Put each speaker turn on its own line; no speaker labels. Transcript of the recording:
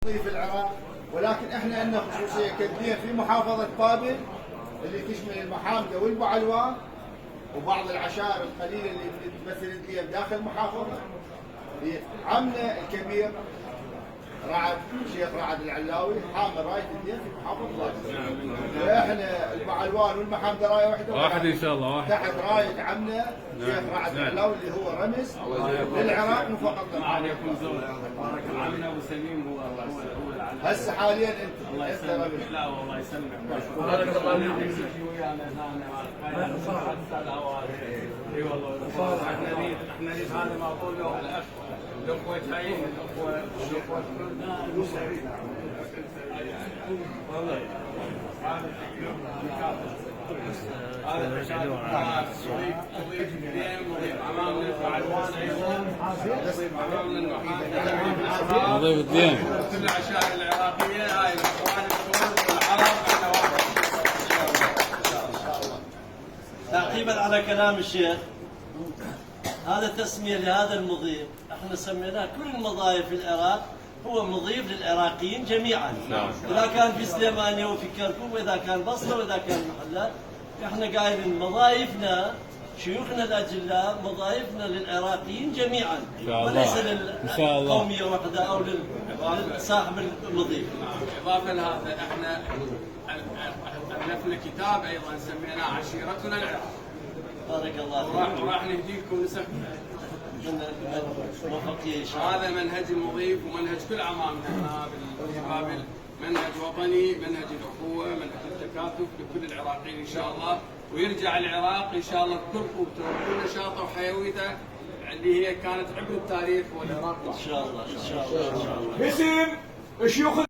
في العراق، ولكن احنا عندنا خصوصيه كديه في محافظه بابل اللي تشمل المحامده والبعلوان وبعض العشائر القليله اللي تمثل الديم داخل المحافظه. عمنا الكبير رعد الشيخ رعد العلاوي حامل رايه الدين في محافظه بابل. احنا البعلوان والمحامده رايه واحده
ان شاء الله،
تحت رايه عمنا الشيخ رعد العلاوي اللي هو رمز للعراق وفقط للعراق.
عمنا ابو سليم هو
هسه حاليا انت
الله يسلمك. لا والله يسلمك.
بارك الله
اي والله احنا ليش هذا موضوع له الاخ الاخوه جايين الاخوه والله هذا تضيف امامنا البعلوان ايضا امامنا
نضيف الدين
كل العشائر العراقيه هاي الاخوان الكل والعرب احنا واحد.
تعقيبا على كلام الشيخ، هذا تسمية لهذا المضيف، احنا سميناه كل المضايف في العراق هو مضيف للعراقيين جميعا. اذا كان في سليمانية وفي كركوك واذا كان بصره واذا كان محلات، احنا قايلين مضايفنا شيوخنا الاجلاء مضايفنا للعراقيين جميعا وليس للقومية وحده او لصاحب المضيف.
اضافه لهذا احنا الفنا كتاب ايضا سميناه عشيرتنا العراق.
بارك الله فيك.
وراح نهديكم نسخ هذا منهج المضيف ومنهج كل عمامنا هنا ببابل، منهج وطني، منهج الاخوه، منهج التكاتف لكل العراقيين ان شاء الله، ويرجع العراق ان شاء الله بكل قوته وكل نشاطه وحيويته اللي هي كانت عبر التاريخ والعراق.
ان شاء الله ان شاء الله ان شاء الله.
باسم شيوخ